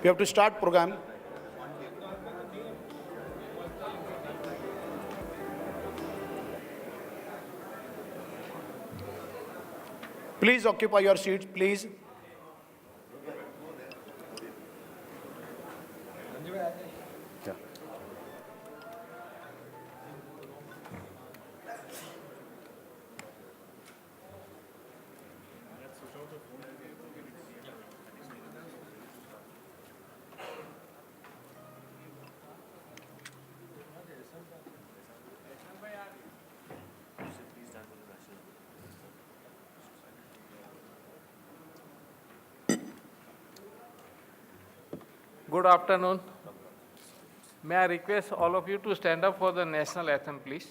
We have to start program. Please occupy your seats, please. Good afternoon. May I request all of you to stand up for the national anthem, please?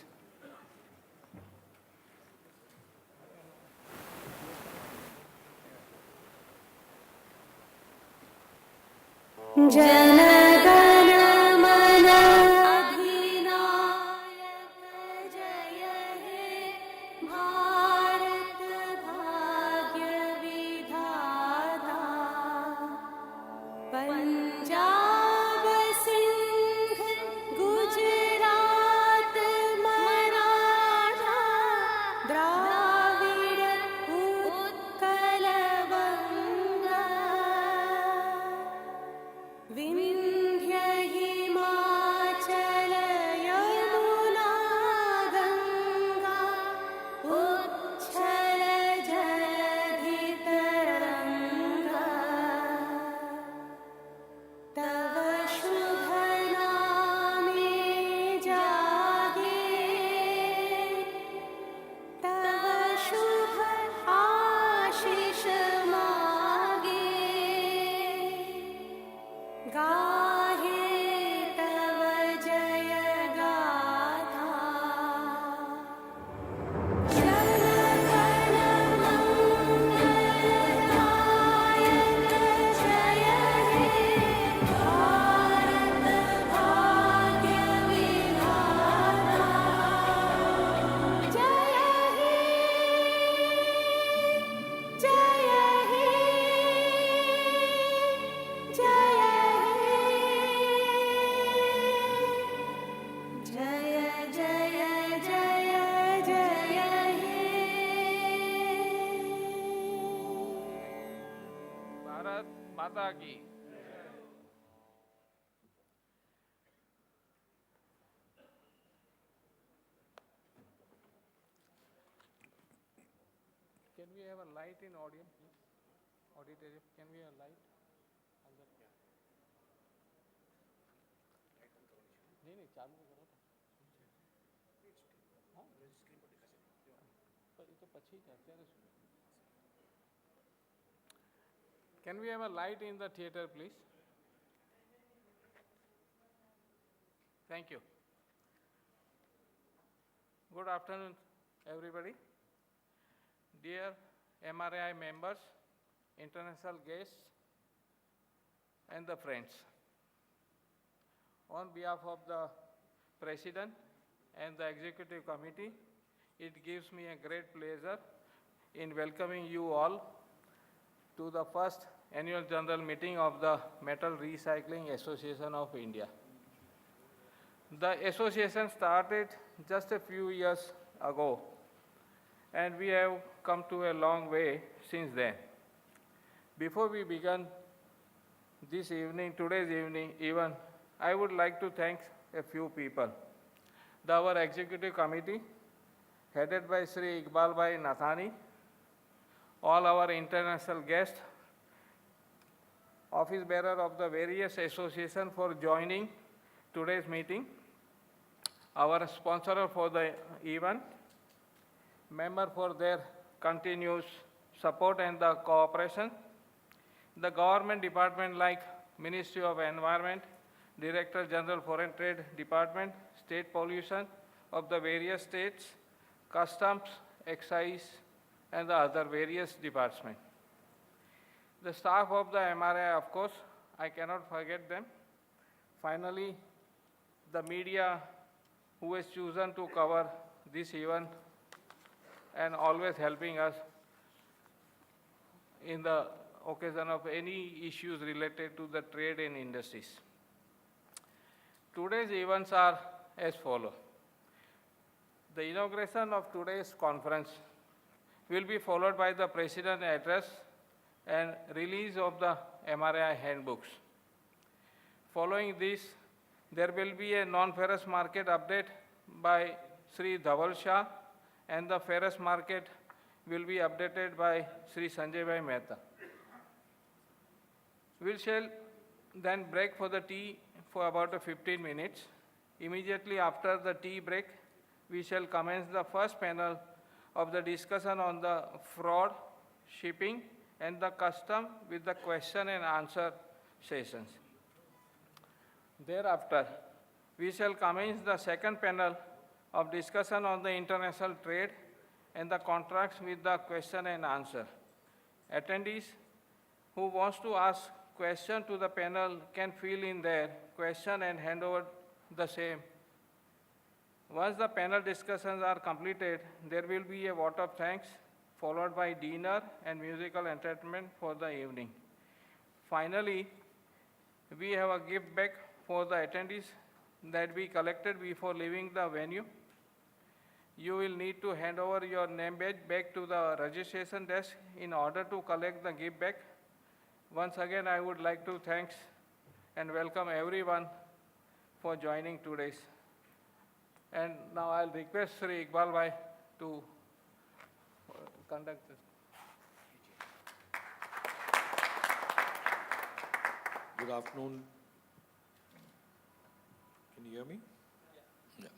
Mata ki. Can we have a light in audience, please? Auditorium, can we have a light? नहीं नहीं चालू करो हाँ ये तो પછી જ અત્યારે Can we have a light in the theater, please? Thank you. Good afternoon, everybody. Dear MRI members, international guests, and the friends. On behalf of the President and the Executive Committee, it gives me a great pleasure in welcoming you all to the first annual general meeting of the Metal Recycling Association of India. The association started just a few years ago, and we have come to a long way since then. Before we begin today's evening even, I would like to thank a few people. Our executive committee, headed by Sri Iqbal Bhai Nathani, all our international guests, office bearer of the various associations for joining today's meeting, our sponsor for the event, member for their continuous support and the cooperation, the government department like Ministry of Environment, Director General Foreign Trade Department, State Pollution of the various states, Customs, Excise, and the other various departments. The staff of the MRI, of course, I cannot forget them. Finally, the media who has chosen to cover this event and always helping us in the occasion of any issues related to the trade and industries. Today's events are as follows. The inauguration of today's conference will be followed by the President's address and release of the MRI handbooks. Following this, there will be a non-ferrous market update by Sri Dhaval Shah, and the ferrous market will be updated by Sri Sanjay Bhai Mehta. We shall then break for the tea for about 15 minutes. Immediately after the tea break, we shall commence the first panel of the discussion on the fraud, shipping, and the custom with the question and answer sessions. Thereafter, we shall commence the second panel of discussion on the international trade and the contracts with the question and answer. Attendees who wants to ask question to the panel can fill in their question and hand over the same. Once the panel discussions are completed, there will be a vote of thanks followed by dinner and musical entertainment for the evening. Finally, we have a gift bag for the attendees that we collected before leaving the venue. You will need to hand over your name badge back to the registration desk in order to collect the gift bag. Once again, I would like to thank and welcome everyone for joining today's. And now I'll request Sri Iqbal Bhai to conduct this. Good afternoon. Can you hear me? Yeah.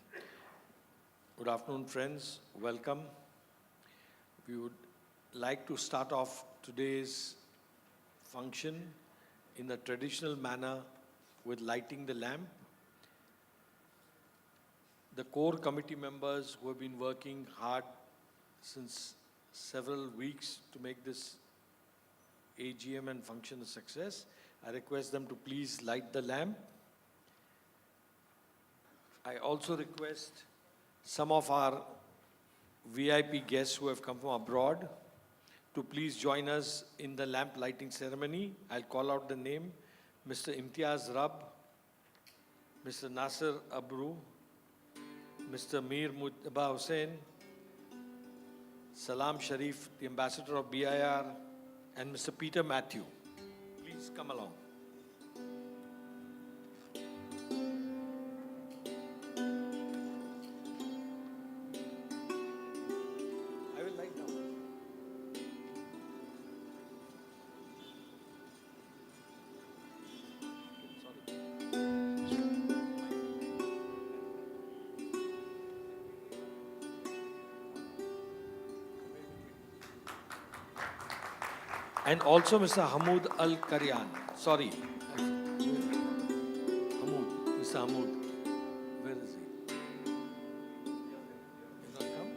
Good afternoon, friends. Welcome. We would like to start off today's function in the traditional manner with lighting the lamp. The core committee members who have been working hard since several weeks to make this AGM and function a success, I request them to please light the lamp. I also request some of our VIP guests who have come from abroad to please join us in the lamp lighting ceremony. I'll call out the name. Mr. Imtiaz Rab, Mr. Nasser Abru, Mr. Mir Mujtaba Hussain, Salam Sharif, the ambassador of BIR, and Mr. Peter Matthew. Please come along. I will light now. And also Mr. Hamoud Al-Karyan. Sorry. Hamoud. Mr. Hamoud. Where is he? He not come?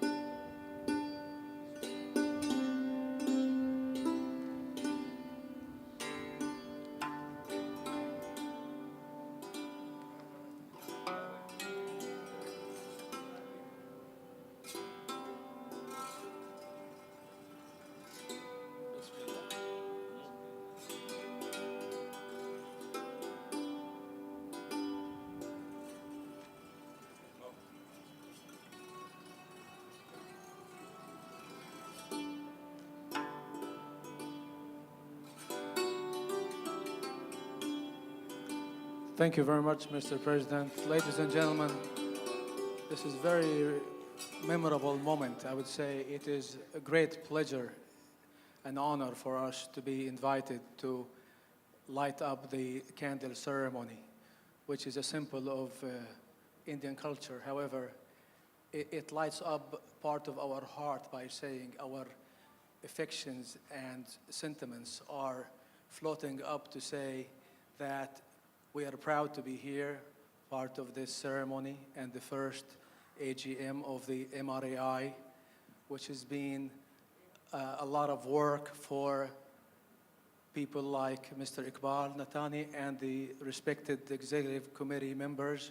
Thank you very much, Mr. President. Ladies and gentlemen, this is a very memorable moment. I would say it is a great pleasure and honor for us to be invited to light up the candle ceremony, which is a symbol of Indian culture. However, it lights up part of our heart by saying our affections and sentiments are floating up to say that we are proud to be here, part of this ceremony and the first AGM of the MRAI, which has been a lot of work for people like Mr. Iqbal Natani and the respected executive committee members,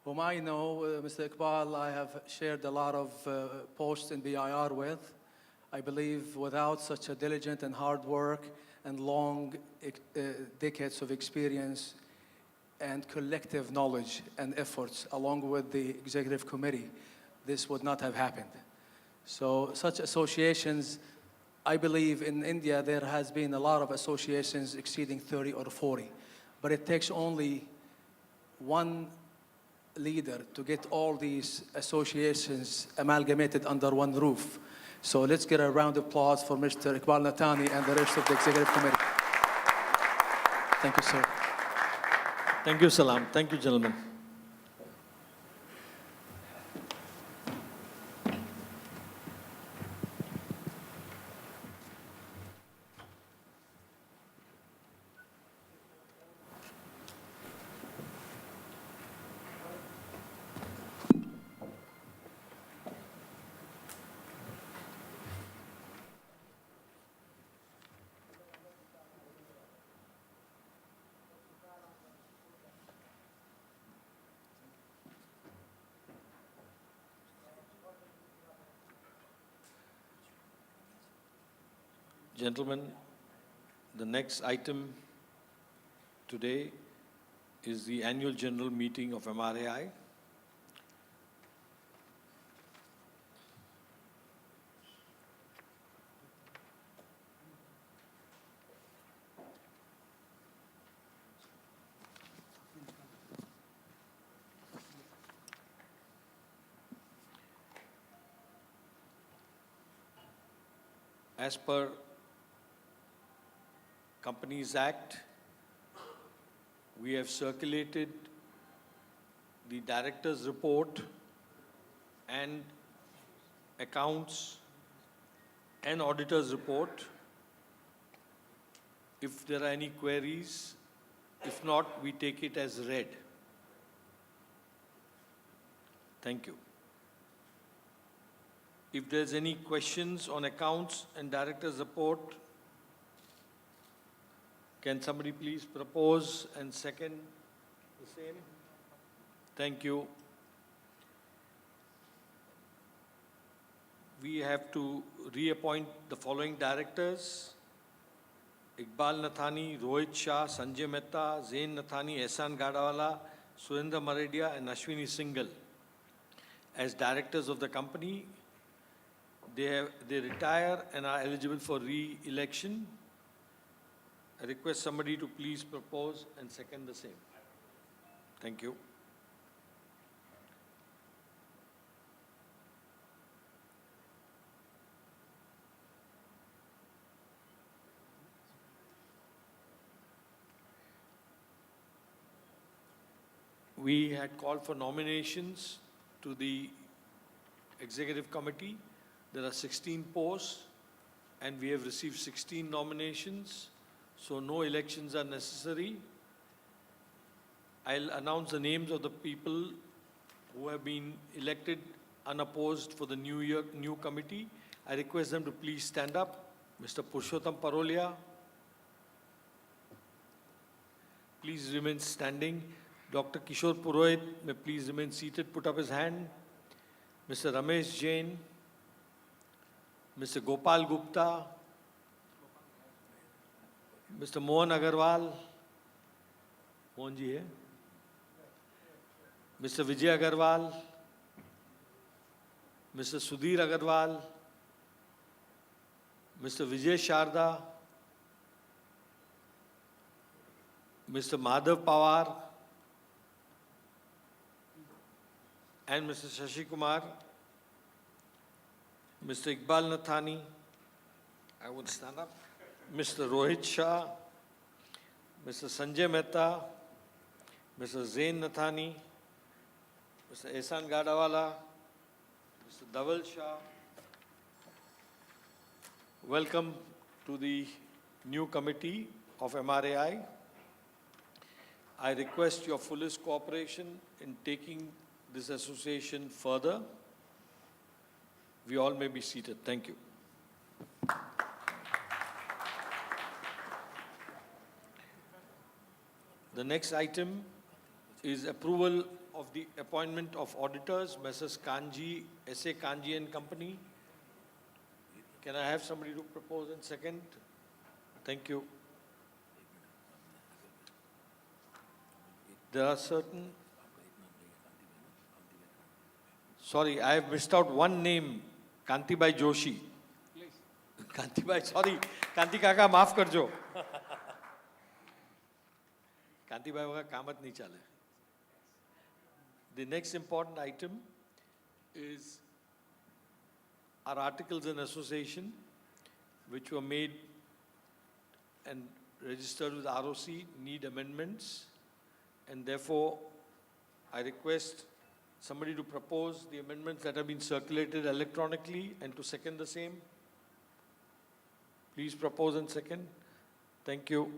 whom I know. Mr. Iqbal, I have shared a lot of posts in BIR with. I believe without such a diligent and hard work and long decades of experience and collective knowledge and efforts along with the executive committee, this would not have happened. So such associations, I believe in India there has been a lot of associations exceeding 30 or 40, but it takes only one leader to get all these associations amalgamated under one roof. So let's get a round of applause for Mr. Iqbal Nathani and the rest of the executive committee. Thank you, sir. Thank you, Salam. Thank you, gentlemen. Gentlemen, the next item today is the annual general meeting of MRAI. As per Companies Act, we have circulated the director's report and accounts and auditor's report. If there are any queries, if not, we take it as read. Thank you. If there's any questions on accounts and director's report, can somebody please propose and second the same? Thank you. We have to reappoint the following directors: Iqbal Nathani, Rohit Shah, Sanjay Mehta, Zain Nathani, Ehsan Gadawala, Surendra Maredia, and Ashwini Singhal as directors of the company. They retire and are eligible for re-election. I request somebody to please propose and second the same. Thank you. We had called for nominations to the executive committee. There are 16 posts and we have received 16 nominations. So no elections are necessary. I'll announce the names of the people who have been elected unopposed for the new committee. I request them to please stand up. Mr. Purushottam Parolia, please remain standing. Dr. Kishore Purohit may please remain seated, put up his hand. Mr. Ramesh Jain, Mr. Gopal Gupta, Mr. Mohan Agarwal, Mohan ji hai? Mr. Vijay Agarwal, Mr. Sudhir Agarwal, Mr. Vijay Sharda, Mr. Madhav Pawar, and Mr. Shashi Kumar, Mr. Iqbal Nathani, I would stand up, Mr. Rohit Shah, Mr. Sanjay Mehta, Mr. Zain Nathani, Mr. Ehsan Gadawala, Mr. Dhaval Shah. Welcome to the new committee of MRAI. I request your fullest cooperation in taking this association further. We all may be seated. Thank you. The next item is approval of the appointment of auditors, Messrs. Kanji, S.A. Kanji and Company. Can I have somebody to propose and second? Thank you. There are certain... Sorry, I have missed out one name, Kantibai Joshi. Please. Kantibai, sorry. Kanti Kaka, maaf karjo. Kantibai वगैरह कामत नहीं चले. The next important item is our articles in association, which were made and registered with ROC, need amendments, and therefore I request somebody to propose the amendments that have been circulated electronically and to second the same. Please propose and second. Thank you.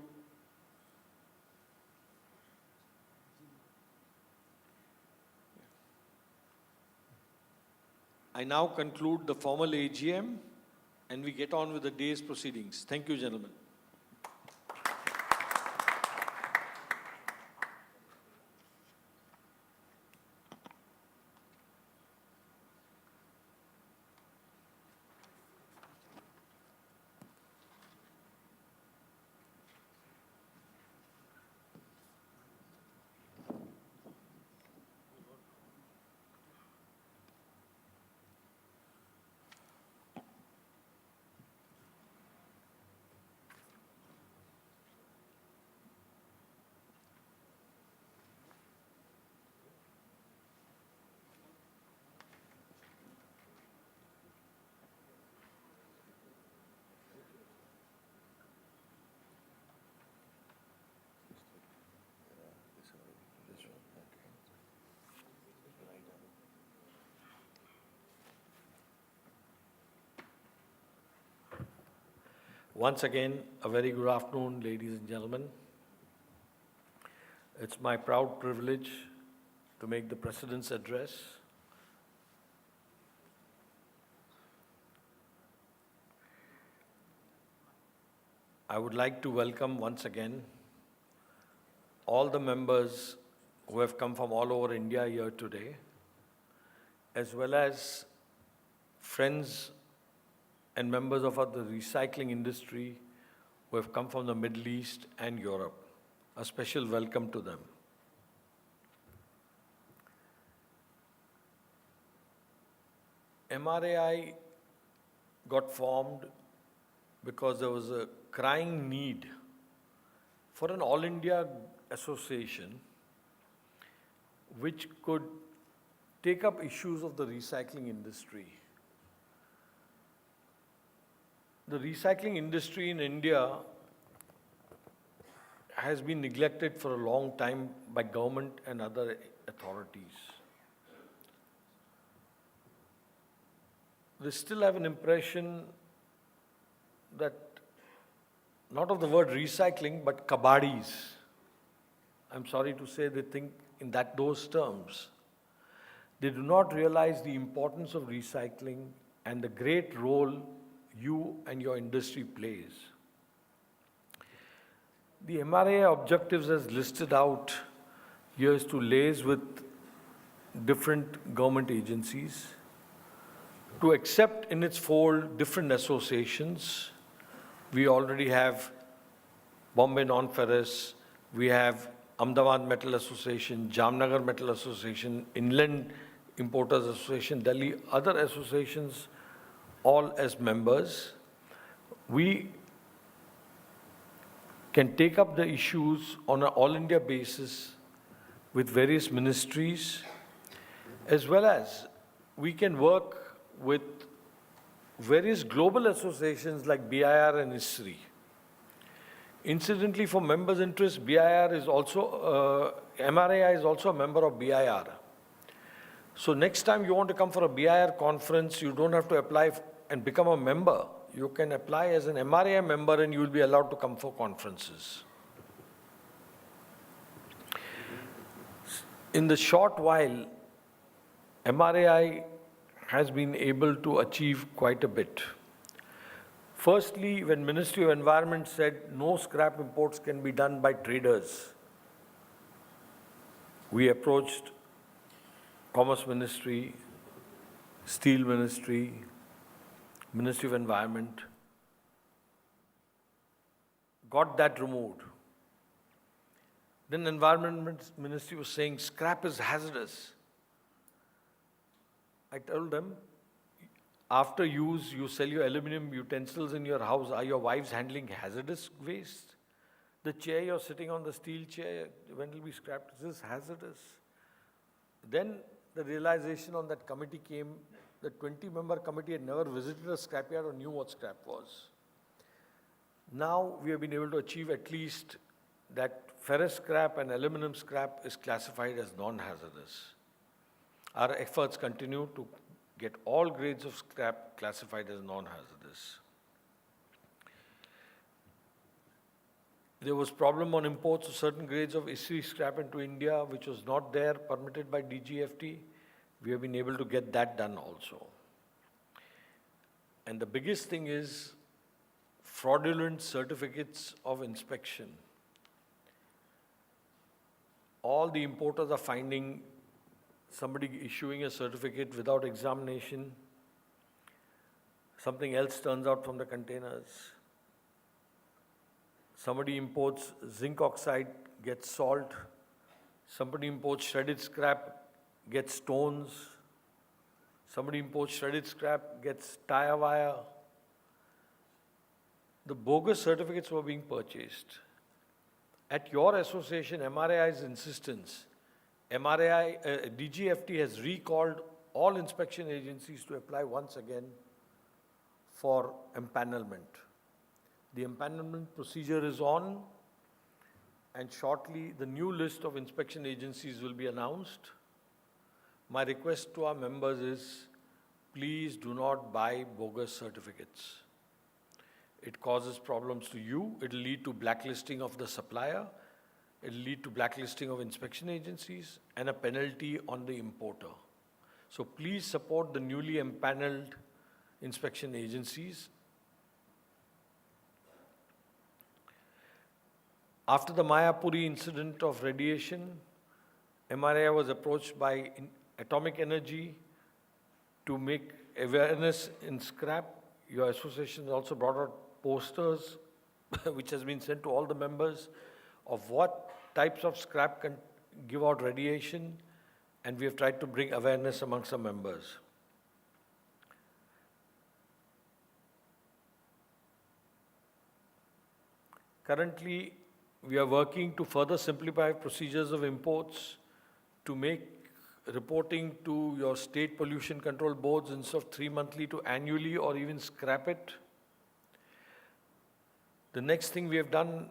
I now conclude the formal AGM and we get on with the day's proceedings. Thank you, gentlemen. Once again, a very good afternoon, ladies and gentlemen. It's my proud privilege to make the President's address. I would like to welcome once again all the members who have come from all over India here today, as well as friends and members of the recycling industry who have come from the Middle East and Europe. A special welcome to them. MRAI got formed because there was a crying need for an all-India association which could take up issues of the recycling industry. The recycling industry in India has been neglected for a long time by government and other authorities. They still have an impression that, not of the word recycling, but kabadis. I'm sorry to say they think in those terms. They do not realize the importance of recycling and the great role you and your industry plays. The MRA objectives as listed out here is to liaise with different government agencies, to accept in its fold different associations. We already have Bombay Non-Ferrous, we have Ahmedabad Metal Association, Jamnagar Metal Association, Inland Importers Association, Delhi, other associations, all as members. We can take up the issues on an all-India basis with various ministries, as well as we can work with various global associations like BIR and ISRI. Incidentally, for members' interest, BIR is also, MRAI is also a member of BIR. So next time you want to come for a BIR conference, you don't have to apply and become a member. You can apply as an MRAI member and you will be allowed to come for conferences. In the short while, MRAI has been able to achieve quite a bit. Firstly, when Ministry of Environment said no scrap imports can be done by traders, we approached Commerce Ministry, Steel Ministry, Ministry of Environment, got that removed. Then Environment Ministry was saying scrap is hazardous. I told them, after use, you sell your aluminum utensils in your house. Are your wives handling hazardous waste? The chair you're sitting on, the steel chair, when it will be scrapped, this is hazardous. Then the realization on that committee came, the 20-member committee had never visited a scrapyard or knew what scrap was. Now we have been able to achieve at least that ferrous scrap and aluminum scrap is classified as non-hazardous. Our efforts continue to get all grades of scrap classified as non-hazardous. There was problem on imports of certain grades of ISRI scrap into India, which was not there, permitted by DGFT. We have been able to get that done also. And the biggest thing is fraudulent certificates of inspection. All the importers are finding somebody issuing a certificate without examination. Something else turns out from the containers. Somebody imports zinc oxide, gets salt. Somebody imports shredded scrap, gets stones. Somebody imports shredded scrap, gets tire wire. The bogus certificates were being purchased. At your association, MRAI's insistence, DGFT has recalled all inspection agencies to apply once again for empanelment. The empanelment procedure is on, and shortly the new list of inspection agencies will be announced. My request to our members is, please do not buy bogus certificates. It causes problems to you. It will lead to blacklisting of the supplier. It will lead to blacklisting of inspection agencies and a penalty on the importer. So please support the newly empaneled inspection agencies. After the Mayapuri incident of radiation, MRAI was approached by Atomic Energy to make awareness in scrap. Your association also brought out posters, which has been sent to all the members, of what types of scrap can give out radiation, and we have tried to bring awareness amongst our members. Currently, we are working to further simplify procedures of imports to make reporting to your state pollution control boards instead of 3 monthly to annually, or even scrap it. The next thing we have done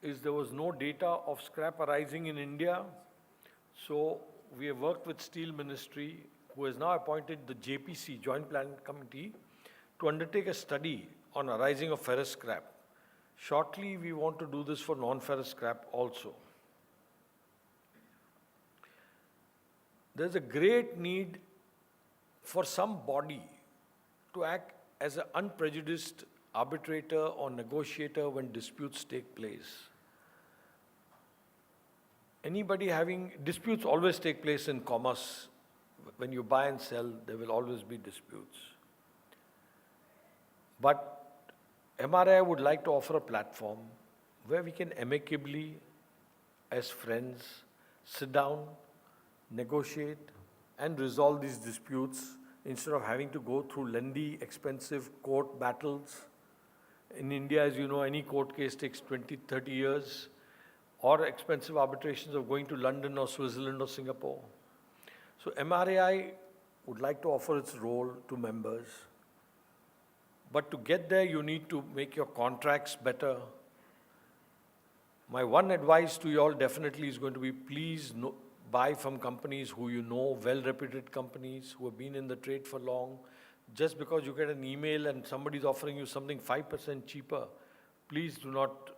is there was no data of scrap arising in India. So we have worked with Steel Ministry, who has now appointed the JPC, Joint Planning Committee, to undertake a study on arising of ferrous scrap. Shortly, we want to do this for non-ferrous scrap also. There's a great need for some body to act as an unprejudiced arbitrator or negotiator when disputes take place. Anybody having disputes always take place in commerce. When you buy and sell, there will always be disputes. But MRI would like to offer a platform where we can amicably, as friends, sit down, negotiate, and resolve these disputes instead of having to go through lengthy, expensive court battles. In India, as you know, any court case takes 20, 30 years, or expensive arbitrations of going to London or Switzerland or Singapore. So MRAI would like to offer its role to members. But to get there, you need to make your contracts better. My one advice to you all definitely is going to be, please buy from companies who you know, well-reputed companies who have been in the trade for long. Just because you get an email and somebody's offering you something 5% cheaper, please do not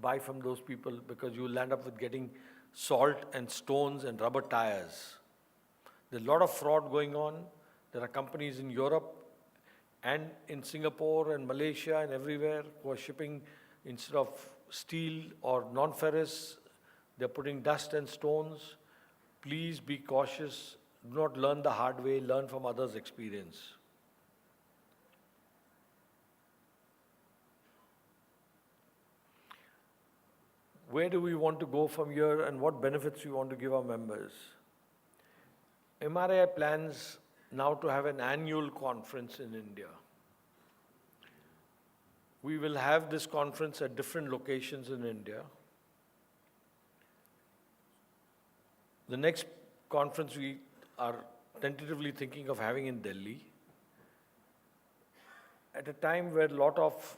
buy from those people, because you will end up with getting salt and stones and rubber tires. There's a lot of fraud going on. There are companies in Europe and in Singapore and Malaysia and everywhere who are shipping, instead of steel or non-ferrous, they're putting dust and stones. Please be cautious. Do not learn the hard way. Learn from others' experience. where do we want to go from here and what benefits we want to give our members. MRI plans now to have an annual conference in India. We will have this conference at different locations in India. The next conference we are tentatively thinking of having in Delhi, at a time where a lot of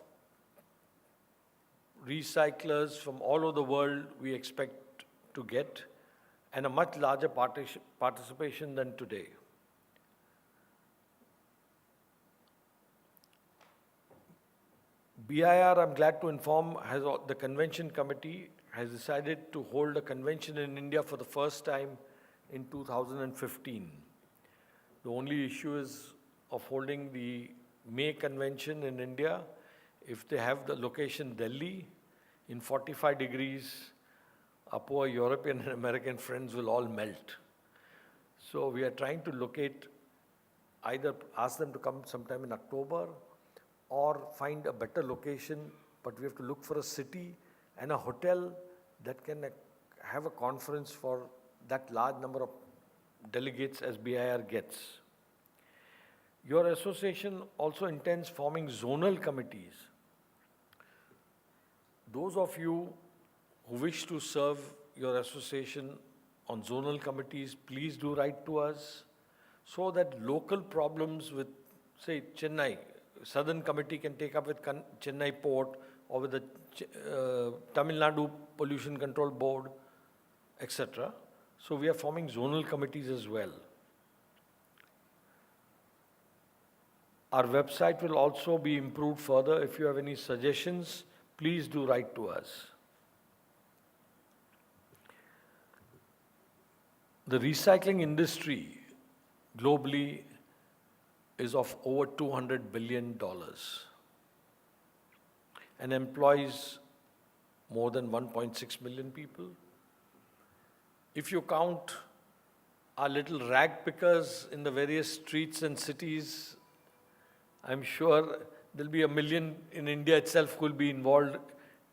recyclers from all over the world we expect to get, and a much larger participation than today. BIR, I'm glad to inform, the convention committee has decided to hold a convention in India for the first time in 2015. The only issue is of holding the May convention in India. If they have the location Delhi, in 45 degrees, our poor European and American friends will all melt. So we are trying to locate, either ask them to come sometime in October or find a better location, but we have to look for a city and a hotel that can have a conference for that large number of delegates as BIR gets. Your association also intends forming zonal committees. Those of you who wish to serve your association on zonal committees, please do write to us so that local problems with, say, Chennai, Southern Committee can take up with Chennai Port or with the Tamil Nadu Pollution Control Board, etc. So we are forming zonal committees as well. Our website will also be improved further. If you have any suggestions, please do write to us. The recycling industry globally is of over $200 billion and employs more than 1.6 million people. If you count our little rag pickers in the various streets and cities, I'm sure there'll be 1 million in India itself who will be involved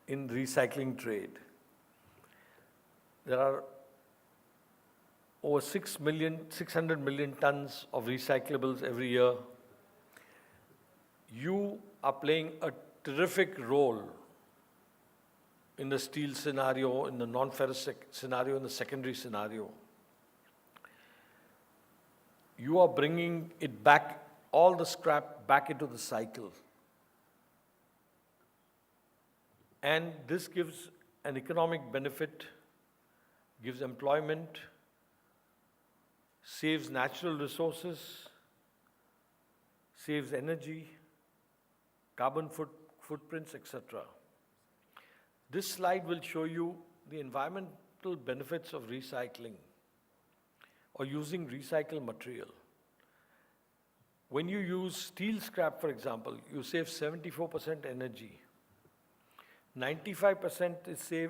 in recycling trade. There are over 600 million tons of recyclables every year. You are playing a terrific role in the steel scenario, in the non-ferrous scenario, in the secondary scenario. You are bringing it back, all the scrap back into the cycle. And this gives an economic benefit, gives employment, saves natural resources, saves energy, carbon footprints, etc. This slide will show you the environmental benefits of recycling or using recycled material. When you use steel scrap, for example, you save 74% energy. 95%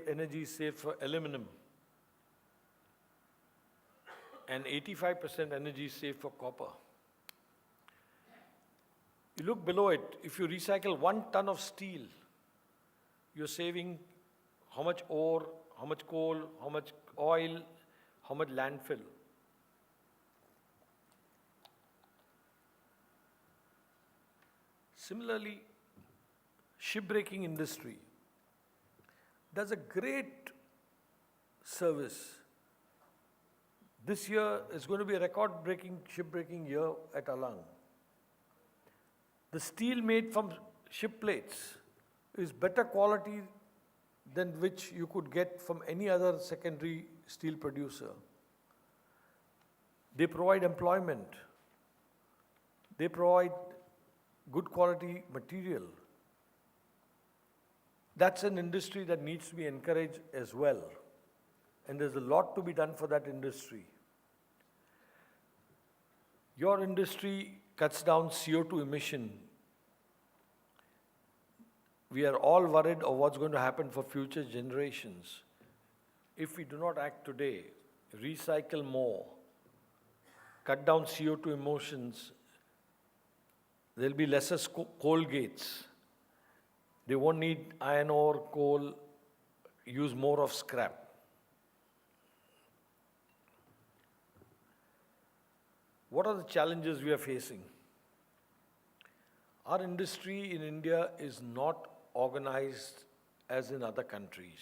energy is saved for aluminum. And 85% energy is saved for copper. You look below it, if you recycle 1 ton of steel, you're saving how much ore, how much coal, how much oil, how much landfill. Similarly, shipbreaking industry does a great service. This year is going to be a record-breaking shipbreaking year at Alang. The steel made from ship plates is better quality than which you could get from any other secondary steel producer. They provide employment. They provide good quality material. That's an industry that needs to be encouraged as well. And there's a lot to be done for that industry. Your industry cuts down CO2 emission. We are all worried of what's going to happen for future generations. If we do not act today, recycle more, cut down CO2 emissions, there'll be lesser coal gates. They won't need iron ore, coal, use more of scrap. What are the challenges we are facing? Our industry in India is not organized as in other countries.